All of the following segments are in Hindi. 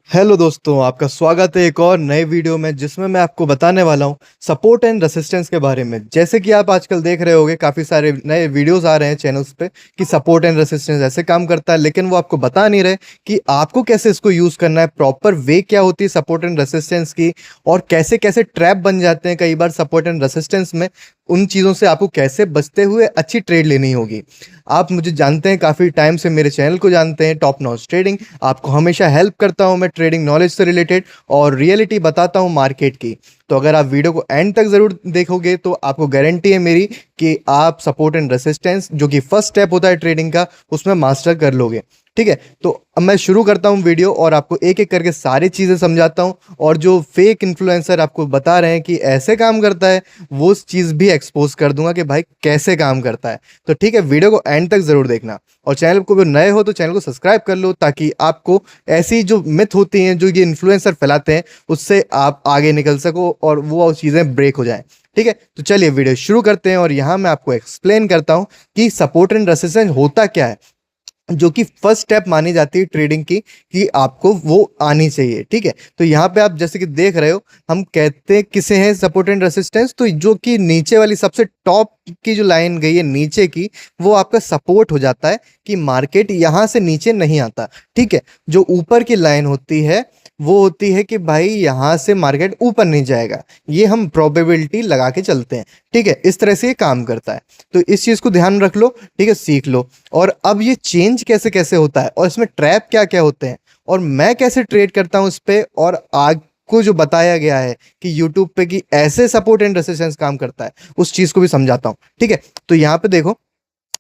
हेलो दोस्तों, आपका स्वागत है एक और नए वीडियो में जिसमें मैं आपको बताने वाला हूं सपोर्ट एंड रेसिस्टेंस के बारे में। जैसे कि आप आजकल देख रहे होंगे, काफ़ी सारे नए वीडियोस आ रहे हैं चैनल्स पे कि सपोर्ट एंड रेसिस्टेंस ऐसे काम करता है, लेकिन वो आपको बता नहीं रहे कि आपको कैसे इसको यूज़ करना है, प्रॉपर वे क्या होती है सपोर्ट एंड रेसिस्टेंस की, और कैसे कैसे ट्रैप बन जाते हैं कई बार सपोर्ट एंड रेसिस्टेंस में। उन चीज़ों से आपको कैसे बचते हुए अच्छी ट्रेड लेनी होगी। आप मुझे जानते हैं, काफ़ी टाइम से मेरे चैनल को जानते हैं, टॉप नॉच ट्रेडिंग। आपको हमेशा हेल्प करता हूं मैं ट्रेडिंग नॉलेज से रिलेटेड, और रियलिटी बताता हूं मार्केट की। तो अगर आप वीडियो को एंड तक ज़रूर देखोगे तो आपको गारंटी है मेरी कि आप सपोर्ट एंड रेसिस्टेंस, जो कि फर्स्ट स्टेप होता है ट्रेडिंग का, उसमें मास्टर कर लोगे। ठीक है, तो अब मैं शुरू करता हूं वीडियो और आपको एक एक करके सारी चीज़ें समझाता हूं, और जो फेक इन्फ्लुएंसर आपको बता रहे हैं कि ऐसे काम करता है, वो चीज़ भी एक्सपोज कर दूंगा कि भाई कैसे काम करता है। तो ठीक है, वीडियो को एंड तक ज़रूर देखना, और चैनल को भी नए हो तो चैनल को सब्सक्राइब कर लो, ताकि आपको ऐसी जो मिथ होती हैं जो ये इन्फ्लुएंसर फैलाते हैं उससे आप आगे निकल सको और वो चीज़ें ब्रेक हो जाएं। ठीक है, तो चलिए वीडियो शुरू करते हैं, और यहाँ मैं आपको एक्सप्लेन करता हूँ कि सपोर्ट एंड रेसिस्टेंस होता क्या है, जो कि फर्स्ट स्टेप मानी जाती है ट्रेडिंग की, कि आपको वो आनी चाहिए। ठीक है, तो यहाँ पे आप जैसे कि देख रहे हो, हम कहते हैं किसे हैं सपोर्ट एंड रेसिस्टेंस, तो जो कि नीचे वाली सबसे टॉप की जो लाइन गई है नीचे की, वो आपका सपोर्ट हो जाता है कि मार्केट यहाँ से नीचे नहीं आता। ठीक है, जो ऊपर की लाइन होती है वो होती है कि भाई यहाँ से मार्केट ऊपर नहीं जाएगा। ये हम प्रोबेबिलिटी लगा के चलते हैं। ठीक है, इस तरह से ये काम करता है। तो इस चीज़ को ध्यान रख लो, ठीक है, सीख लो। और अब ये चेंज कैसे कैसे होता है, और इसमें ट्रैप क्या क्या होते हैं, और मैं कैसे ट्रेड करता हूँ इस पे, और आग को जो बताया गया है कि यूट्यूब पे कि ऐसे सपोर्ट एंड रेसिस्टेंस काम करता है, उस चीज़ को भी समझाता हूँ। ठीक है, तो यहाँ पे देखो,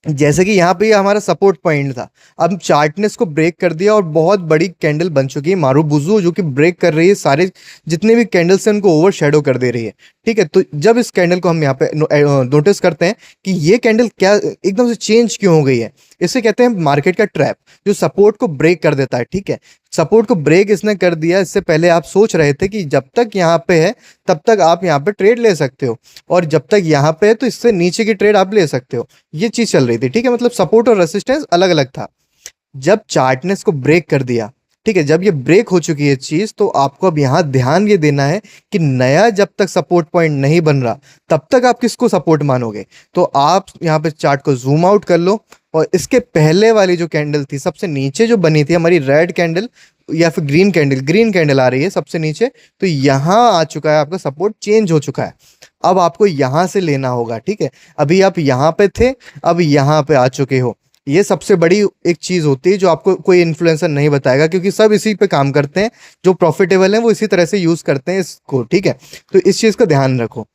जैसे कि यहाँ पे ये हमारा सपोर्ट पॉइंट था। अब चार्ट ने इसको ब्रेक कर दिया और बहुत बड़ी कैंडल बन चुकी है मारूबुजू, जो कि ब्रेक कर रही है सारे जितने भी कैंडल्स हैं उनको ओवर शेडो कर दे रही है। ठीक है, तो जब इस कैंडल को हम यहाँ पे नोटिस करते हैं कि ये कैंडल क्या एकदम से चेंज क्यों हो गई है, इसे कहते हैं मार्केट का ट्रैप, जो सपोर्ट को ब्रेक कर देता है। ठीक है, सपोर्ट को ब्रेक इसने कर दिया। इससे पहले आप सोच रहे थे कि जब तक यहाँ पे है तब तक आप यहाँ पे ट्रेड ले सकते हो, और जब तक यहाँ पे है तो इससे नीचे की ट्रेड आप ले सकते हो। ये चीज चल रही थी। ठीक है, मतलब सपोर्ट और रेसिस्टेंस अलग अलग था। जब चार्ट ने इसको ब्रेक कर दिया, ठीक है, जब ये ब्रेक हो चुकी है चीज, तो आपको अब यहां ध्यान ये देना है कि नया जब तक सपोर्ट पॉइंट नहीं बन रहा तब तक आप किसको सपोर्ट मानोगे। तो आप यहाँ पे चार्ट को जूम आउट कर लो, और इसके पहले वाली जो कैंडल थी सबसे नीचे जो बनी थी हमारी रेड कैंडल, या फिर ग्रीन कैंडल आ रही है सबसे नीचे, तो यहाँ आ चुका है आपका सपोर्ट, चेंज हो चुका है। अब आपको यहां से लेना होगा। ठीक है, अभी आप यहाँ पे थे, अब यहाँ पे आ चुके हो। ये सबसे बड़ी एक चीज होती है जो आपको कोई इन्फ्लुएंसर नहीं बताएगा, क्योंकि सब इसी पे काम करते हैं। जो प्रॉफिटेबल हैं वो इसी तरह से यूज करते हैं इसको। ठीक है, तो इस चीज का ध्यान रखो।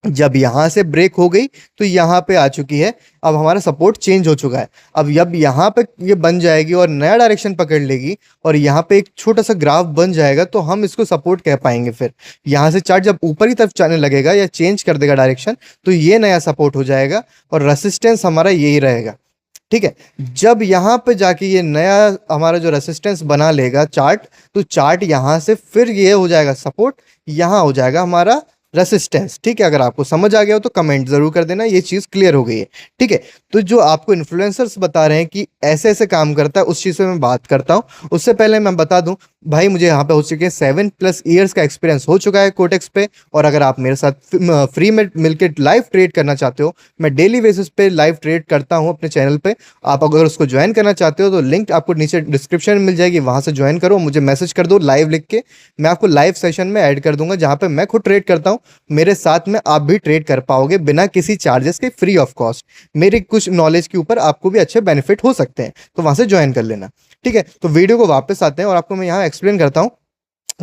जब यहां से ब्रेक हो गई तो यहां पे आ चुकी है, अब हमारा सपोर्ट चेंज हो चुका है। अब जब यहाँ पे ये बन जाएगी और नया डायरेक्शन पकड़ लेगी, और यहाँ पे एक छोटा सा ग्राफ बन जाएगा, तो हम इसको सपोर्ट कह पाएंगे। फिर यहाँ से चार्ट जब ऊपर की तरफ जाने लगेगा या चेंज कर देगा डायरेक्शन, तो ये नया सपोर्ट हो जाएगा, और रेसिस्टेंस हमारा यही रहेगा। ठीक है, जब यहाँ पे जाके ये नया हमारा जो रेसिस्टेंस बना लेगा चार्ट, तो चार्ट यहाँ से फिर ये हो जाएगा सपोर्ट, यहाँ हो जाएगा हमारा रेसिस्टेंस। ठीक है, अगर आपको समझ आ गया हो तो कमेंट जरूर कर देना, ये चीज़ क्लियर हो गई है। ठीक है, तो जो आपको इन्फ्लुएंसर्स बता रहे हैं कि ऐसे ऐसे काम करता है, उस चीज़ से मैं बात करता हूँ। उससे पहले मैं बता दूं, भाई मुझे यहाँ पे हो चुके हैं 7+ ईयर्स का एक्सपीरियंस हो चुका है कोटेक्स पे। और अगर आप मेरे साथ फ्री में मिलकर लाइव ट्रेड करना चाहते हो, मैं डेली बेसिस पे लाइव ट्रेड करता हूँ अपने चैनल पे। आप अगर उसको ज्वाइन करना चाहते हो तो लिंक आपको नीचे डिस्क्रिप्शन में मिल जाएगी, वहाँ से ज्वाइन करो, मुझे मैसेज कर दो लाइव लिख के। मैं आपको लाइव सेशन में ऐड कर दूंगा, जहाँ पे मैं खुद ट्रेड करता हूँ, मेरे साथ में आप भी ट्रेड कर पाओगे बिना किसी चार्जेस के, फ्री ऑफ कॉस्ट। मेरे कुछ नॉलेज के ऊपर आपको भी अच्छे बेनिफिट हो सकते हैं, तो वहाँ से ज्वाइन कर लेना। ठीक है, तो वीडियो को वापस आते हैं, और आपको मैं यहाँ एक्सप्लेन करता हूँ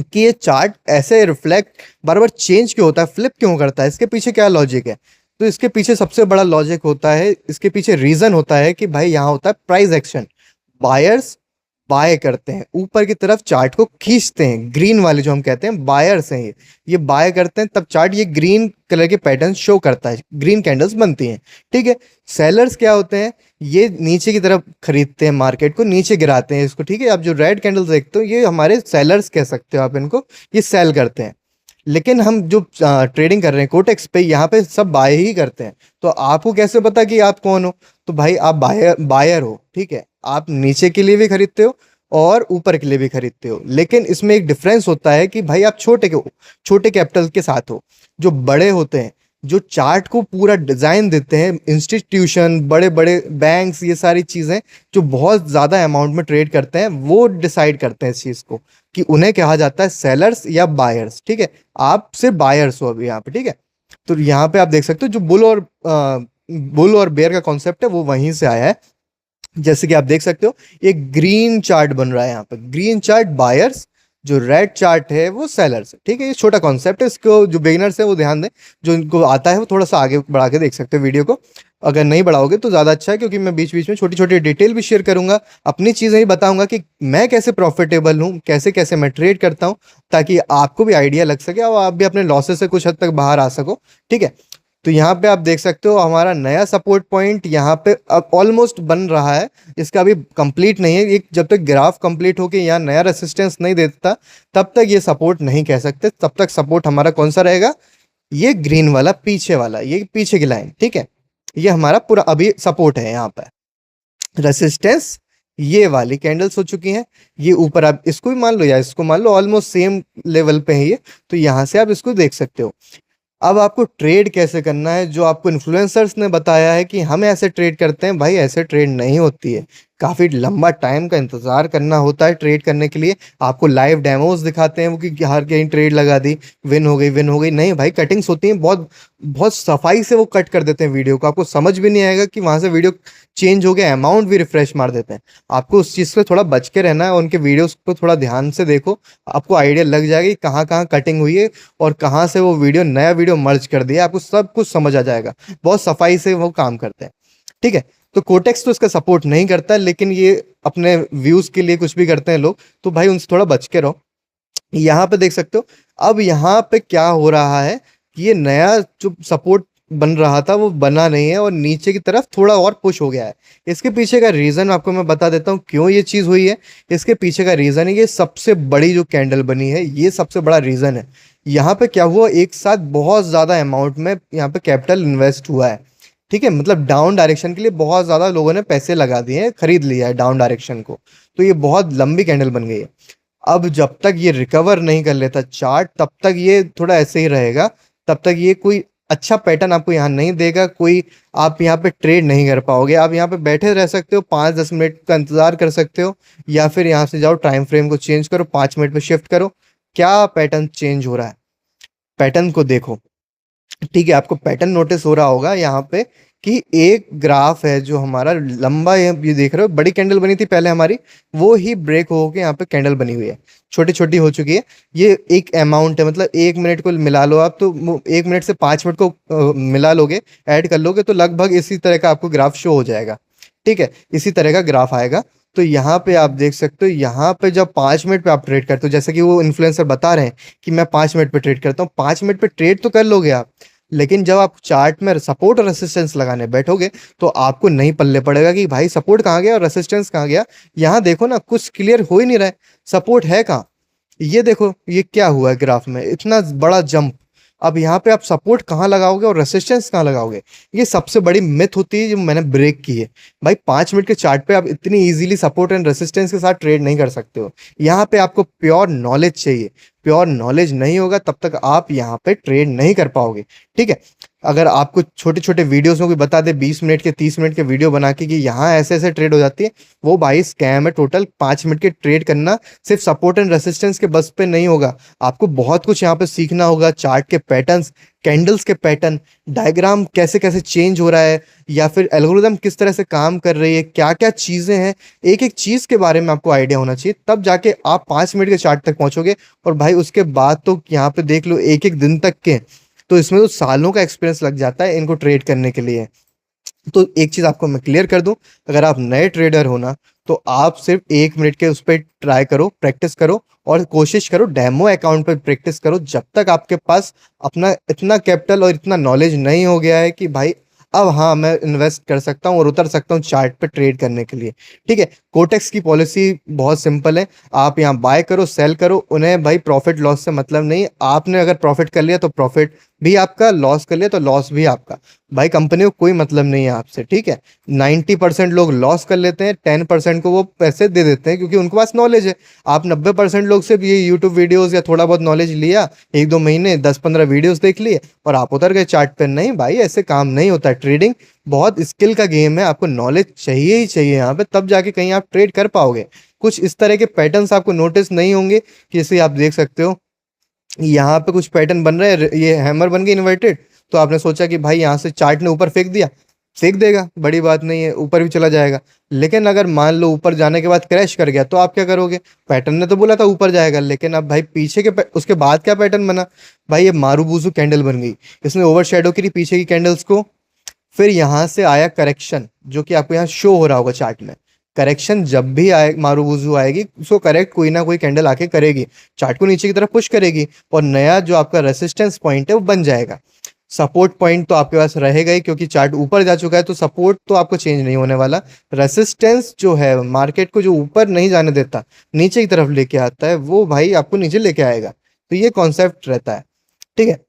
कि ये चार्ट ऐसे रिफ्लेक्ट बार बार चेंज क्यों होता है, फ्लिप क्यों करता है, इसके पीछे क्या लॉजिक है। तो इसके पीछे सबसे बड़ा लॉजिक होता है, इसके पीछे रीजन होता है कि भाई यहाँ होता है प्राइस एक्शन। बायर्स बाय करते हैं, ऊपर की तरफ चार्ट को खींचते हैं, ग्रीन वाले जो हम कहते हैं बायर्स हैं, ये बाय करते हैं, तब चार्ट ये ग्रीन कलर के पैटर्न शो करता है, ग्रीन कैंडल्स बनती हैं। ठीक है, सेलर्स क्या होते हैं, ये नीचे की तरफ खरीदते हैं, मार्केट को नीचे गिराते हैं इसको। ठीक है, आप जो रेड कैंडल्स देखते हो ये हमारे सेलर्स कह सकते हो आप इनको, ये सेल करते हैं। लेकिन हम जो ट्रेडिंग कर रहे हैं कोटेक्स पे, यहाँ पे सब बाय ही करते हैं। तो आपको कैसे पता कि आप कौन हो, तो भाई आप बायर बायर हो। ठीक है, आप नीचे के लिए भी खरीदते हो और ऊपर के लिए भी खरीदते हो। लेकिन इसमें एक डिफरेंस होता है कि भाई आप छोटे कैपिटल के साथ हो। जो बड़े होते हैं, जो चार्ट को पूरा डिजाइन देते हैं, इंस्टीट्यूशन, बड़े बड़े बैंक्स, ये सारी चीजें जो बहुत ज्यादा अमाउंट में ट्रेड करते हैं, वो डिसाइड करते हैं इस चीज को कि उन्हें कहा जाता है सेलर्स या बायर्स। ठीक है, आप सिर्फ बायर्स हो अभी यहाँ पे। ठीक है, तो यहाँ पे आप देख सकते हो जो बुल और बेयर का कॉन्सेप्ट है वो वहीं से आया है। जैसे कि आप देख सकते हो एक ग्रीन चार्ट बन रहा है यहाँ पे, ग्रीन चार्ट बायर्स, जो रेड चार्ट है वो सेलर्स। ठीक है, ये छोटा कॉन्सेप्ट है, इसको जो बिगिनर्स है वो ध्यान दें, जो इनको आता है वो थोड़ा सा आगे बढ़ा के देख सकते हैं वीडियो को। अगर नहीं बढ़ाओगे तो ज़्यादा अच्छा है, क्योंकि मैं बीच बीच में छोटी छोटी डिटेल भी शेयर करूंगा, अपनी चीज़ें ही बताऊंगा कि मैं कैसे प्रॉफिटेबल हूँ, कैसे कैसे मैं ट्रेड करता हूँ, ताकि आपको भी आइडिया लग सके और आप भी अपने लॉसेस से कुछ हद तक बाहर आ सको। ठीक है, तो यहाँ पे आप देख सकते हो हमारा नया सपोर्ट पॉइंट यहाँ पे अब ऑलमोस्ट बन रहा है। इसका अभी कंप्लीट नहीं है, एक जब तक ग्राफ कंप्लीट होके यहाँ नया रेसिस्टेंस नहीं देता तब तक ये सपोर्ट नहीं कह सकते। तब तक सपोर्ट हमारा कौन सा रहेगा, ये ग्रीन वाला पीछे वाला, ये पीछे की लाइन। ठीक है, ये हमारा पूरा अभी सपोर्ट है। यहाँ पे रेसिस्टेंस ये वाली कैंडल्स हो चुकी हैं, ये ऊपर आप इसको भी मान लो या इसको मान लो, ऑलमोस्ट सेम लेवल पे है ये। तो यहाँ से आप इसको देख सकते हो। अब आपको ट्रेड कैसे करना है, जो आपको इन्फ्लुएंसर्स ने बताया है कि हम ऐसे ट्रेड करते हैं, भाई ऐसे ट्रेड नहीं होती है। काफ़ी लंबा टाइम का इंतज़ार करना होता है ट्रेड करने के लिए। आपको लाइव डेमोज दिखाते हैं वो कि हर कहीं ट्रेड लगा दी, विन हो गई, विन हो गई। नहीं भाई, कटिंग्स होती हैं, बहुत बहुत सफाई से वो कट कर देते हैं वीडियो को। आपको समझ भी नहीं आएगा कि वहाँ से वीडियो चेंज हो गया, अमाउंट भी रिफ्रेश मार देते हैं। आपको उस चीज़ से थोड़ा बच के रहना है, उनके वीडियोस को थोड़ा ध्यान से देखो, आपको आइडिया लग जाएगा कि कहाँ कहाँ कटिंग हुई है और कहाँ से वो वीडियो नया वीडियो मर्ज कर दिया। आपको सब कुछ समझ आ जाएगा, बहुत सफाई से वो काम करते हैं। ठीक है, तो कोटेक्स तो इसका सपोर्ट नहीं करता, लेकिन ये अपने व्यूज के लिए कुछ भी करते हैं लोग, तो भाई उनसे थोड़ा बच के रहो। यहाँ पे देख सकते हो अब यहाँ पे क्या हो रहा है कि ये नया जो सपोर्ट बन रहा था वो बना नहीं है और नीचे की तरफ थोड़ा और पुश हो गया है। इसके पीछे का रीजन आपको मैं बता देता हूँ क्यों ये चीज हुई है। इसके पीछे का रीजन है, ये सबसे बड़ी जो कैंडल बनी है, ये सबसे बड़ा रीजन है। यहाँ पे क्या हुआ, एक साथ बहुत ज्यादा अमाउंट में यहाँ पे कैपिटल इन्वेस्ट हुआ है। ठीक है, मतलब डाउन डायरेक्शन के लिए बहुत ज्यादा लोगों ने पैसे लगा दिए हैं, खरीद लिया है डाउन डायरेक्शन को। तो ये बहुत लंबी कैंडल बन गई है। अब जब तक ये रिकवर नहीं कर लेता चार्ट, तब तक ये थोड़ा ऐसे ही रहेगा। तब तक ये कोई अच्छा पैटर्न आपको यहाँ नहीं देगा, कोई आप यहाँ पे ट्रेड नहीं कर पाओगे। आप यहाँ पे बैठे रह सकते हो, 5-10 मिनट का इंतजार कर सकते हो, या फिर यहाँ से जाओ टाइम फ्रेम को चेंज करो, 5 मिनट पे शिफ्ट करो, क्या पैटर्न चेंज हो रहा है, पैटर्न को देखो। ठीक है, आपको पैटर्न नोटिस हो रहा होगा यहाँ पे कि एक ग्राफ है जो हमारा लंबा है, ये देख रहे हो, बड़ी कैंडल बनी थी पहले हमारी, वो ही ब्रेक होके यहाँ पे कैंडल बनी हुई है, छोटी छोटी हो चुकी है। ये एक अमाउंट है, मतलब 1 मिनट को मिला लो आप, तो 1 मिनट से 5 मिनट को मिला लोगे, ऐड कर लोगे, तो लगभग इसी तरह का आपको ग्राफ शो हो जाएगा। ठीक है, इसी तरह का ग्राफ आएगा। तो यहाँ पे आप देख सकते हो, यहाँ पे जब 5 मिनट पे आप ट्रेड करते हो, जैसे कि वो इन्फ्लुएंसर बता रहे हैं कि मैं 5 मिनट पे ट्रेड करता हूँ, 5 मिनट पे ट्रेड तो कर लोगे आप, लेकिन जब आप चार्ट में सपोर्ट और रेसिस्टेंस लगाने बैठोगे तो आपको नहीं पल्ले पड़ेगा कि भाई सपोर्ट कहाँ गया और रेसिस्टेंस कहाँ गया। यहाँ देखो ना, कुछ क्लियर हो ही नहीं रहा है, सपोर्ट है कहाँ। ये देखो ये क्या हुआ है ग्राफ में, इतना बड़ा जंप। अब यहाँ पे आप सपोर्ट कहाँ लगाओगे और रेसिस्टेंस कहाँ लगाओगे, ये सबसे बड़ी मिथ होती है जो मैंने ब्रेक की है। भाई 5 मिनट के चार्ट पे आप इतनी इजीली सपोर्ट एंड रेसिस्टेंस के साथ ट्रेड नहीं कर सकते हो। यहाँ पे आपको प्योर नॉलेज चाहिए, प्योर नॉलेज नहीं होगा तब तक आप यहाँ पे ट्रेड नहीं कर पाओगे। ठीक है, अगर आपको छोटे छोटे वीडियोस में कोई बता दे 20 मिनट के 30 मिनट के वीडियो बना के कि यहाँ ऐसे ऐसे ट्रेड हो जाती है, वो भाई स्कैम है टोटल। 5 मिनट के ट्रेड करना सिर्फ सपोर्ट एंड रेसिस्टेंस के बस पे नहीं होगा, आपको बहुत कुछ यहाँ पे सीखना होगा। चार्ट के पैटर्न्स, कैंडल्स के पैटर्न, डायग्राम कैसे कैसे चेंज हो रहा है, या फिर एल्गोरिदम किस तरह से काम कर रही है, क्या क्या चीज़ें हैं, एक एक चीज़ के बारे में आपको आइडिया होना चाहिए, तब जाके आप 5 मिनट के चार्ट तक पहुंचोगे। और भाई उसके बाद तो यहाँ पे देख लो एक एक दिन तक के, तो इसमें तो सालों का एक्सपीरियंस लग जाता है इनको ट्रेड करने के लिए। तो एक चीज़ आपको मैं क्लियर कर दूं, अगर आप नए ट्रेडर हो ना, तो आप सिर्फ 1 मिनट के उस पर ट्राई करो, प्रैक्टिस करो, और कोशिश करो डेमो अकाउंट पर प्रैक्टिस करो, जब तक आपके पास अपना इतना कैपिटल और इतना नॉलेज नहीं हो गया है कि भाई अब हाँ मैं इन्वेस्ट कर सकता हूँ और उतर सकता हूँ चार्ट पे ट्रेड करने के लिए। ठीक है, कोटेक्स की पॉलिसी बहुत सिंपल है, आप यहाँ बाय करो सेल करो, उन्हें भाई प्रॉफिट लॉस से मतलब नहीं। आपने अगर प्रॉफिट कर लिया तो प्रॉफिट भी आपका, लॉस कर लिया तो लॉस भी आपका। भाई कंपनी को कोई मतलब नहीं है आपसे, ठीक है। 90% लोग लॉस कर लेते हैं, 10% को वो पैसे दे देते हैं क्योंकि उनके पास नॉलेज है। आप 90% लोग से भी ये यूट्यूब वीडियोस या थोड़ा बहुत नॉलेज लिया, 1-2 महीने 10-15 वीडियोस देख लिए और आप उतर गए चार्ट पे। नहीं भाई, ऐसे काम नहीं होता। ट्रेडिंग बहुत स्किल का गेम है, आपको नॉलेज चाहिए ही चाहिए यहाँ पे, तब जाके कहीं आप ट्रेड कर पाओगे। कुछ इस तरह के पैटर्न्स आपको नोटिस नहीं होंगे, जैसे आप देख सकते हो यहाँ पे कुछ पैटर्न बन रहे हैं, ये हैमर बन गई इन्वर्टेड। तो आपने सोचा कि भाई यहाँ से चार्ट ने ऊपर फेंक दिया, फेंक देगा, बड़ी बात नहीं है, ऊपर भी चला जाएगा। लेकिन अगर मान लो ऊपर जाने के बाद क्रैश कर गया तो आप क्या करोगे? पैटर्न ने तो बोला था ऊपर जाएगा, लेकिन अब भाई पीछे के उसके बाद क्या पैटर्न बना? भाई ये मारूबूजू कैंडल बन गई, इसने ओवर शेडो करी पीछे की कैंडल्स को। फिर यहाँ से आया करेक्शन, जो कि आपको यहाँ शो हो रहा होगा चार्ट में। करेक्शन जब भी आए, मारूबुजू आएगी, उसको करेक्ट कोई ना कोई कैंडल आके करेगी, चार्ट को नीचे की तरफ पुश करेगी और नया जो आपका रेसिस्टेंस पॉइंट है वो बन जाएगा। सपोर्ट पॉइंट तो आपके पास रहेगा ही, क्योंकि चार्ट ऊपर जा चुका है, तो सपोर्ट तो आपको चेंज नहीं होने वाला। रेसिस्टेंस जो है मार्केट को जो ऊपर नहीं जाने देता, नीचे की तरफ लेके आता है, वो भाई आपको नीचे लेके आएगा। तो ये कॉन्सेप्ट रहता है, ठीक है।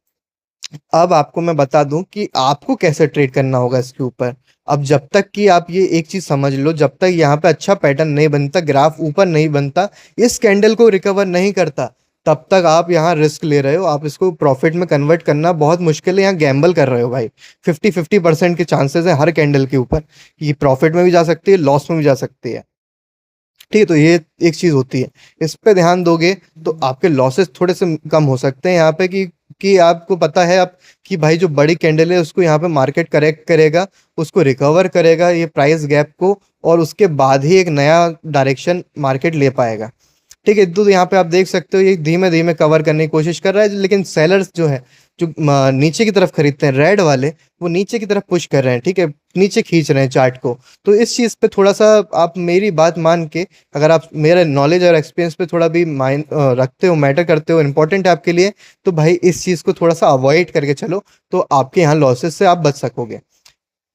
अब आपको मैं बता दूं कि आपको कैसे ट्रेड करना होगा इसके ऊपर। अब जब तक कि आप ये एक चीज समझ लो, जब तक यहाँ पे अच्छा पैटर्न नहीं बनता, ग्राफ ऊपर नहीं बनता, इस कैंडल को रिकवर नहीं करता, तब तक आप यहाँ रिस्क ले रहे हो। आप इसको प्रॉफिट में कन्वर्ट करना बहुत मुश्किल है, यहाँ गैम्बल कर रहे हो भाई। 50-50% के चांसेस है हर कैंडल के ऊपर, ये प्रॉफिट में भी जा सकती है, लॉस में भी जा सकती है, ठीक है। तो ये एक चीज होती है, इस पे ध्यान दोगे तो आपके लॉसेस थोड़े से कम हो सकते हैं यहाँ पे। कि आपको पता है आप कि भाई जो बड़ी कैंडल है उसको यहाँ पे मार्केट करेक्ट करेगा, उसको रिकवर करेगा ये प्राइस गैप को, और उसके बाद ही एक नया डायरेक्शन मार्केट ले पाएगा, ठीक है। तो यहाँ पे आप देख सकते हो ये धीमे धीमे कवर करने की कोशिश कर रहा है, लेकिन सेलर्स जो है, जो नीचे की तरफ खरीदते हैं रेड वाले, वो नीचे की तरफ पुश कर रहे हैं, ठीक है, नीचे खींच रहे हैं चार्ट को। तो इस चीज़ पे थोड़ा सा आप मेरी बात मान के, अगर आप मेरे नॉलेज और एक्सपीरियंस पे थोड़ा भी माइंड रखते हो, मैटर करते हो, इंपॉर्टेंट है आपके लिए, तो भाई इस चीज़ को थोड़ा सा अवॉइड करके चलो, तो आपके यहाँ लॉसेस से आप बच सकोगे।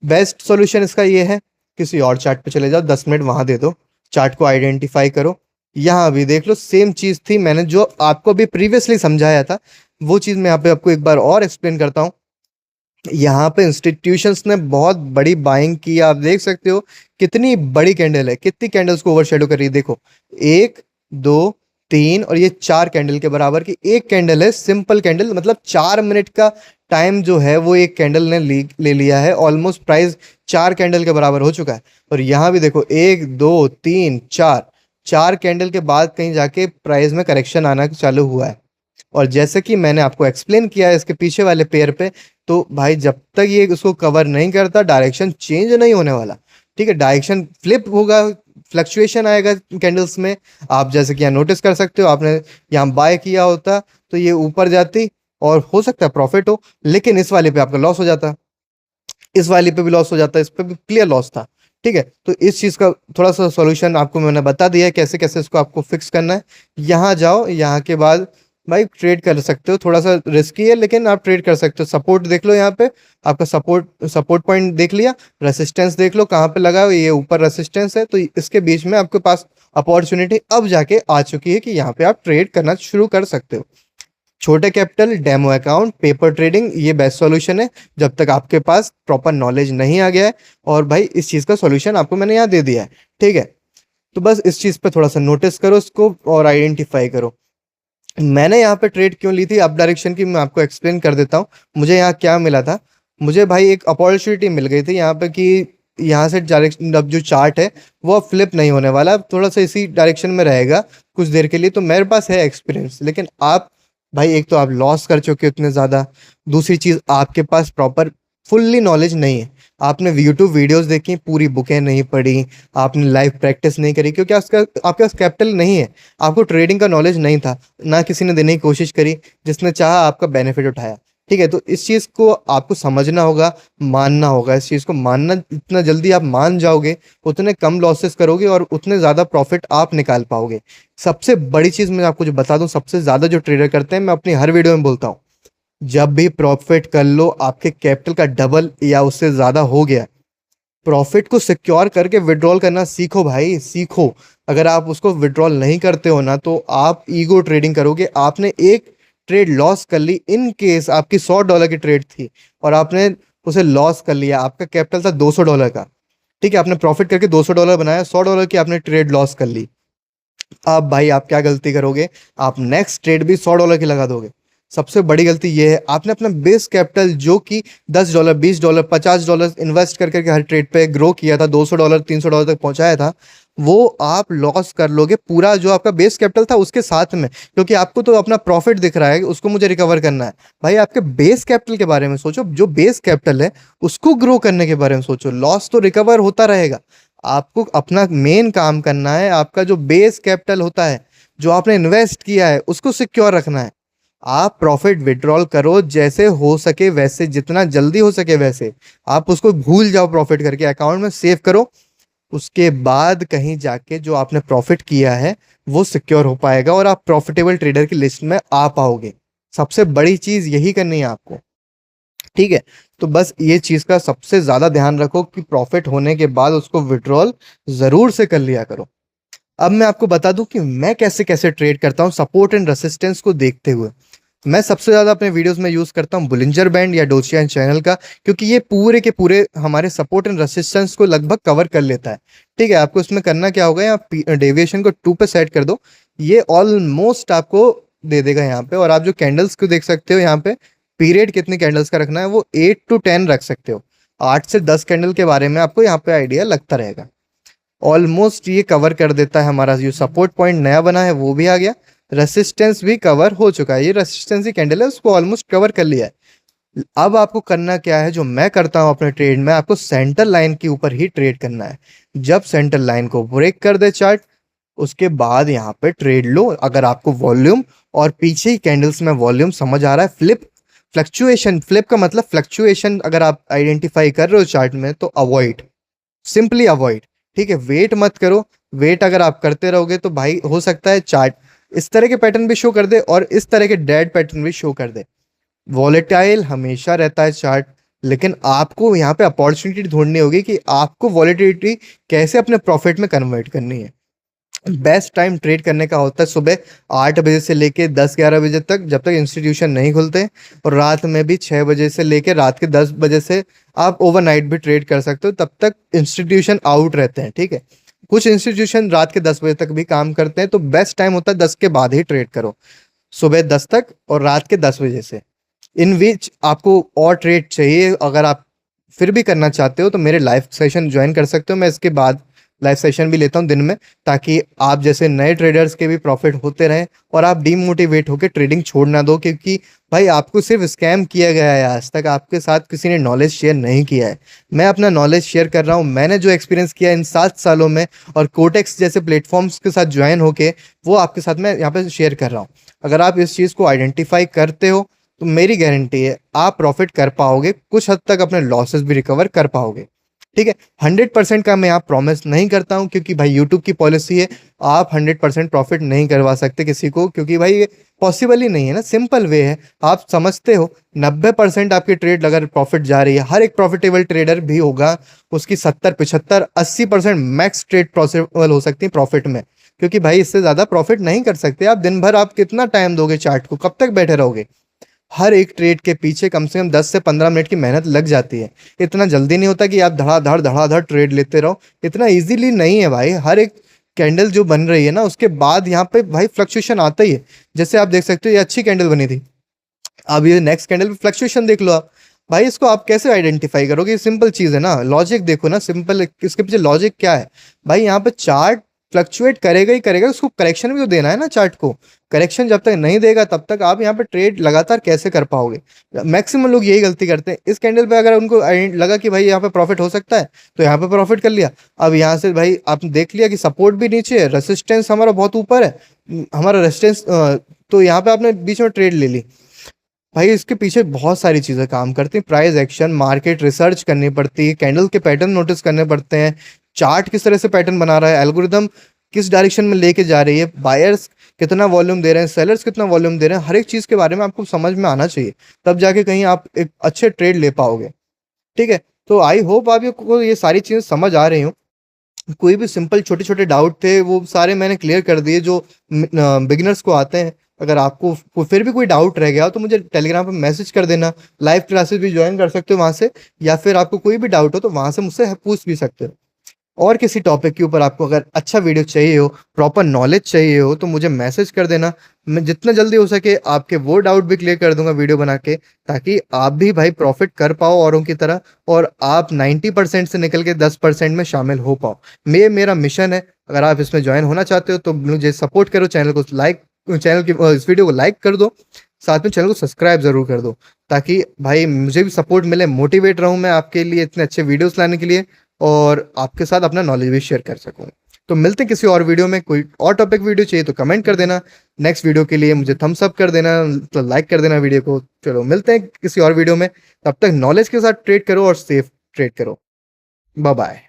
बेस्ट सॉल्यूशन इसका ये है, किसी और चार्ट पे चले जाओ, 10 मिनट वहां दे दो, चार्ट को आइडेंटिफाई करो। यहाँ भी देख लो, सेम चीज थी, मैंने जो आपको अभी प्रीवियसली समझाया था वो चीज मैं यहाँ पे आपको एक बार और एक्सप्लेन करता हूँ। यहाँ पे इंस्टीट्यूशंस ने बहुत बड़ी बाइंग की, आप देख सकते हो कितनी बड़ी कैंडल है, कितनी कैंडल्स को ओवरशैडो कर रही है, देखो 1, 2, 3 और ये 4 कैंडल के बराबर की एक कैंडल है, सिंपल कैंडल, मतलब 4 मिनट का टाइम जो है वो एक कैंडल ने ले लिया है, ऑलमोस्ट प्राइस 4 कैंडल के बराबर हो चुका है। और यहाँ भी देखो 1, 2, 3, 4, 4 कैंडल के बाद कहीं जाके प्राइस में करेक्शन आना चालू हुआ है। और जैसे कि मैंने आपको एक्सप्लेन किया है इसके पीछे वाले पेयर पे, तो भाई जब तक ये उसको कवर नहीं करता, डायरेक्शन चेंज नहीं होने वाला, ठीक है। डायरेक्शन फ्लिप होगा, फ्लक्चुएशन आएगा कैंडल्स में। आप जैसे कि यहाँ नोटिस कर सकते हो, आपने यहाँ बाय किया होता तो ये ऊपर जाती और हो सकता है प्रॉफिट हो, लेकिन इस वाले पे आपका लॉस हो जाता, इस वाले पे भी लॉस हो जाता, इस पे भी क्लियर लॉस था, ठीक है। तो इस चीज़ का थोड़ा सा सॉल्यूशन आपको मैंने बता दिया है, कैसे कैसे इसको आपको फिक्स करना है। यहाँ जाओ, यहाँ के बाद भाई ट्रेड कर सकते हो, थोड़ा सा रिस्की है लेकिन आप ट्रेड कर सकते हो। सपोर्ट देख लो, यहाँ पे आपका सपोर्ट पॉइंट देख लिया, रेसिस्टेंस देख लो कहाँ पे लगा है, ये ऊपर रेसिस्टेंस है, तो इसके बीच में आपके पास अपॉर्चुनिटी अब जाके आ चुकी है कि यहाँ पे आप ट्रेड करना शुरू कर सकते हो। छोटे capital, demo account, paper trading, ये बेस्ट सॉल्यूशन है जब तक आपके पास प्रॉपर नॉलेज नहीं आ गया है। और भाई इस चीज़ का सॉल्यूशन आपको मैंने यहाँ दे दिया है, ठीक है। तो बस इस चीज़ पे थोड़ा सा नोटिस करो इसको और आइडेंटिफाई करो। मैंने यहाँ पे ट्रेड क्यों ली थी अप डायरेक्शन की, मैं आपको एक्सप्लेन कर देता हूँ। मुझे यहाँ क्या मिला था, मुझे भाई एक अपॉर्चुनिटी मिल गई थी यहाँ पे कि यहाँ से डायरेक्शन, अब जो चार्ट है वो अब फ्लिप नहीं होने वाला, थोड़ा सा इसी डायरेक्शन में रहेगा कुछ देर के लिए। तो मेरे पास है एक्सपीरियंस, लेकिन आप भाई एक तो आप लॉस कर चुके हो इतने ज़्यादा, दूसरी चीज़ आपके पास प्रॉपर फुल्ली नॉलेज नहीं है। आपने यूट्यूब वीडियोस देखी, पूरी बुकें नहीं पढ़ी, आपने लाइव प्रैक्टिस नहीं करी, क्योंकि आपके पास कैपिटल नहीं है, आपको ट्रेडिंग का नॉलेज नहीं था, ना किसी ने देने की कोशिश करी, जिसने चाहा आपका बेनिफिट उठाया, ठीक है। तो इस चीज़ को आपको समझना होगा, मानना होगा। इस चीज़ को मानना, जितना जल्दी आप मान जाओगे उतने कम लॉसेस करोगे और उतने ज़्यादा प्रॉफिट आप निकाल पाओगे। सबसे बड़ी चीज़ मैं आपको जो बता दूं, सबसे ज़्यादा जो ट्रेडर करते हैं, मैं अपनी हर वीडियो में बोलता हूँ, जब भी प्रॉफिट कर लो, आपके कैपिटल का डबल या उससे ज़्यादा हो गया, प्रॉफिट को सिक्योर करके विड्रॉल करना सीखो भाई, सीखो। अगर आप उसको विड्रॉल नहीं करते हो ना, तो आप ईगो ट्रेडिंग करोगे। आपने एक ट्रेड लॉस कर ली, इन केस आपकी $100 की ट्रेड थी और आपने उसे लॉस कर लिया, आपका कैपिटल था $200 का, ठीक है, आपने प्रॉफिट करके $200 बनाया, $100 की आपने ट्रेड लॉस कर ली। अब भाई आप क्या गलती करोगे, आप नेक्स्ट ट्रेड भी $100 की लगा दोगे। सबसे बड़ी गलती ये है, आपने अपना बेस कैपिटल जो कि $10, $20, $50 इन्वेस्ट कर करके हर ट्रेड पे ग्रो किया था, $200, $300 तक पहुंचाया था, वो आप लॉस कर लोगे पूरा जो आपका बेस कैपिटल था उसके साथ में। क्योंकि आपको तो अपना प्रॉफिट दिख रहा है, उसको मुझे रिकवर करना है। भाई आपके बेस कैपिटल के बारे में सोचो, जो बेस कैपिटल है उसको ग्रो करने के बारे में सोचो। लॉस तो रिकवर होता रहेगा, आपको अपना मेन काम करना है। आपका जो बेस कैपिटल होता है, जो आपने इन्वेस्ट किया है, उसको सिक्योर रखना है। आप प्रॉफिट विड्रॉल करो जैसे हो सके वैसे, जितना जल्दी हो सके वैसे। आप उसको भूल जाओ, प्रॉफिट करके अकाउंट में सेव करो। उसके बाद कहीं जाके जो आपने प्रॉफिट किया है वो सिक्योर हो पाएगा और आप प्रॉफिटेबल ट्रेडर की लिस्ट में आ पाओगे। सबसे बड़ी चीज यही करनी है आपको, ठीक है। तो बस ये चीज का सबसे ज्यादा ध्यान रखो कि प्रॉफिट होने के बाद उसको विड्रॉल जरूर से कर लिया करो। अब मैं आपको बता दूं कि मैं कैसे कैसे ट्रेड करता हूं सपोर्ट एंड रेसिस्टेंस को देखते हुए। मैं सबसे ज्यादा अपने वीडियोस में यूज करता हूं बुलिंजर बैंड या डोचियन चैनल का, क्योंकि ये पूरे के पूरे हमारे सपोर्ट एंड रेसिस्टेंस को लगभग कवर कर लेता है। ठीक है, आपको इसमें करना क्या होगा, यहाँ डेविएशन को 2 पे सेट कर दो, ये ऑलमोस्ट आपको दे देगा यहाँ पे। और आप जो कैंडल्स को देख सकते हो यहाँ पे, पीरियड कितनी कैंडल्स का रखना है वो 8 to 10 रख सकते हो। 8 से 10 कैंडल के बारे में आपको यहाँ पे आइडिया लगता रहेगा। ऑलमोस्ट ये कवर कर देता है। हमारा जो सपोर्ट पॉइंट नया बना है वो भी आ गया, रेसिस्टेंस भी कवर हो चुका है। ये रेसिस्टेंस ही कैंडल है, उसको ऑलमोस्ट कवर कर लिया है। अब आपको करना क्या है, जो मैं करता हूं अपने ट्रेड में, आपको सेंटर लाइन के ऊपर ही ट्रेड करना है। जब सेंटर लाइन को ब्रेक कर दे चार्ट, उसके बाद यहाँ पे ट्रेड लो। अगर आपको वॉल्यूम और पीछे ही कैंडल्स में वॉल्यूम समझ आ रहा है, फ्लक्चुएशन, फ्लिप का मतलब फ्लक्चुएशन अगर आप आइडेंटिफाई कर रहे हो चार्ट में, तो अवॉइड, सिंपली अवॉइड। ठीक है, वेट मत करो। वेट अगर आप करते रहोगे तो भाई हो सकता है चार्ट इस तरह के पैटर्न भी शो कर दे और इस तरह के डेड पैटर्न भी शो कर दे। वॉलेटाइल हमेशा रहता है चार्ट, लेकिन आपको यहाँ पे अपॉर्चुनिटी ढूंढनी होगी कि आपको वॉलेटिलिटी कैसे अपने प्रॉफिट में कन्वर्ट करनी है। बेस्ट टाइम ट्रेड करने का होता है सुबह 8 बजे से लेके 10-11 बजे तक, जब तक इंस्टीट्यूशन नहीं खुलते। और रात में भी 6 बजे से लेके रात के 10 बजे से आप ओवरनाइट भी ट्रेड कर सकते हो, तब तक इंस्टीट्यूशन आउट रहते हैं। ठीक है, कुछ इंस्टीट्यूशन रात के 10 बजे तक भी काम करते हैं, तो बेस्ट टाइम होता है 10 के बाद ही ट्रेड करो, सुबह 10 तक और रात के 10 बजे से। इन विच आपको और ट्रेड चाहिए, अगर आप फिर भी करना चाहते हो तो मेरे लाइव सेशन ज्वाइन कर सकते हो। मैं इसके बाद लाइव सेशन भी लेता हूँ दिन में, ताकि आप जैसे नए ट्रेडर्स के भी प्रॉफिट होते रहें और आप डीमोटिवेट होकर ट्रेडिंग छोड़ ना दो। क्योंकि भाई आपको सिर्फ स्कैम किया गया है, आज तक आपके साथ किसी ने नॉलेज शेयर नहीं किया है। मैं अपना नॉलेज शेयर कर रहा हूँ, मैंने जो एक्सपीरियंस किया इन 7 सालों में और कोटेक्स जैसे प्लेटफॉर्म्स के साथ ज्वाइन होके, वो आपके साथ मैं यहाँ पे शेयर कर रहा हूँ। अगर आप इस चीज़ को आइडेंटिफाई करते हो तो मेरी गारंटी है आप प्रॉफिट कर पाओगे, कुछ हद तक अपने लॉसेस भी रिकवर कर पाओगे। ठीक है, 100% का मैं यहाँ प्रॉमिस नहीं करता हूँ, क्योंकि भाई यूट्यूब की पॉलिसी है, आप 100% प्रॉफिट नहीं करवा सकते किसी को, क्योंकि भाई ये पॉसिबल ही नहीं है ना। सिंपल वे है, आप समझते हो 90% आपकी ट्रेड अगर प्रॉफिट जा रही है, हर एक प्रॉफिटेबल ट्रेडर भी होगा, उसकी 70-75-80% मैक्स ट्रेड पॉसिबल हो सकती है प्रॉफिट में। क्योंकि भाई इससे ज़्यादा प्रॉफिट नहीं कर सकते आप। दिन भर आप कितना टाइम दोगे चार्ट को, कब तक बैठे रहोगे। हर एक ट्रेड के पीछे कम से कम 10 से 15 मिनट की मेहनत लग जाती है। इतना जल्दी नहीं होता कि आप धड़ाधड़ ट्रेड लेते रहो, इतना इजीली नहीं है भाई। हर एक कैंडल जो बन रही है ना, उसके बाद यहाँ पे भाई फ्लक्चुएशन आता ही है। जैसे आप देख सकते हो, ये अच्छी कैंडल बनी थी, अब ये नेक्स्ट कैंडल पे फ्लक्चुएशन देख लो आप। भाई इसको आप कैसे आइडेंटिफाई करोगे, सिंपल चीज़ है ना, लॉजिक देखो ना, सिंपल इसके पीछे लॉजिक क्या है। भाई यहाँ पे चार्ट फ्लक्चुएट करेगा ही करेगा, उसको करेक्शन भी तो देना है ना चार्ट को। करेक्शन जब तक नहीं देगा तब तक आप यहाँ पे ट्रेड लगातार कैसे कर पाओगे। मैक्सिमम लोग यही गलती करते हैं। इस कैंडल पे अगर उनको लगा कि भाई यहाँ पे प्रॉफिट हो सकता है, तो यहाँ पे प्रॉफिट कर लिया। अब यहाँ से भाई आपने देख लिया कि सपोर्ट भी नीचे है, रेसिस्टेंस हमारा बहुत ऊपर है, हमारा रेसिस्टेंस, तो यहाँ पे आपने बीच में ट्रेड ले ली। भाई इसके पीछे बहुत सारी चीज़ें काम करती हैं, प्राइस एक्शन, मार्केट रिसर्च करनी पड़ती है, कैंडल के पैटर्न नोटिस करने पड़ते हैं, चार्ट किस तरह से पैटर्न बना रहा है, एल्गोरिदम किस डायरेक्शन में लेके जा रही है, बायर्स कितना वॉल्यूम दे रहे हैं, सेलर्स कितना वॉल्यूम दे रहे हैं, हर एक चीज़ के बारे में आपको समझ में आना चाहिए, तब जाके कहीं आप एक अच्छे ट्रेड ले पाओगे। ठीक है, तो आई होप आप को ये सारी चीज़ें समझ आ रही हों। कोई भी सिंपल छोटे-छोटे डाउट थे वो सारे मैंने क्लियर कर दिए जो बिगिनर्स को आते हैं। अगर आपको फिर भी कोई डाउट रह गया हो तो मुझे टेलीग्राम पे मैसेज कर देना। लाइव क्लासेस भी जॉइन कर सकते हो वहाँ से, या फिर आपको कोई भी डाउट हो तो वहाँ से मुझसे पूछ भी सकते हो। और किसी टॉपिक के ऊपर आपको अगर अच्छा वीडियो चाहिए हो, प्रॉपर नॉलेज चाहिए हो, तो मुझे मैसेज कर देना। मैं जितना जल्दी हो सके आपके वो डाउट भी क्लियर कर दूँगा वीडियो बना के, ताकि आप भी भाई प्रॉफ़िट कर पाओ औरों की तरह, और आप 90% से निकल के 10% में शामिल हो पाओ। मेरा मिशन है। अगर आप इसमें जॉइन होना चाहते हो तो मुझे सपोर्ट करो, चैनल की इस वीडियो को लाइक कर दो, साथ में चैनल को सब्सक्राइब ज़रूर कर दो, ताकि भाई मुझे भी सपोर्ट मिले, मोटिवेट रहूँ मैं आपके लिए इतने अच्छे वीडियोज़ लाने के लिए, और आपके साथ अपना नॉलेज भी शेयर कर सकूँ। तो मिलते हैं किसी और वीडियो में। कोई और टॉपिक वीडियो चाहिए तो कमेंट कर देना। नेक्स्ट वीडियो के लिए मुझे थम्स अप कर देना, तो लाइक कर देना वीडियो को। चलो मिलते हैं किसी और वीडियो में। तब तक नॉलेज के साथ ट्रेड करो और सेफ ट्रेड करो। Bye bye.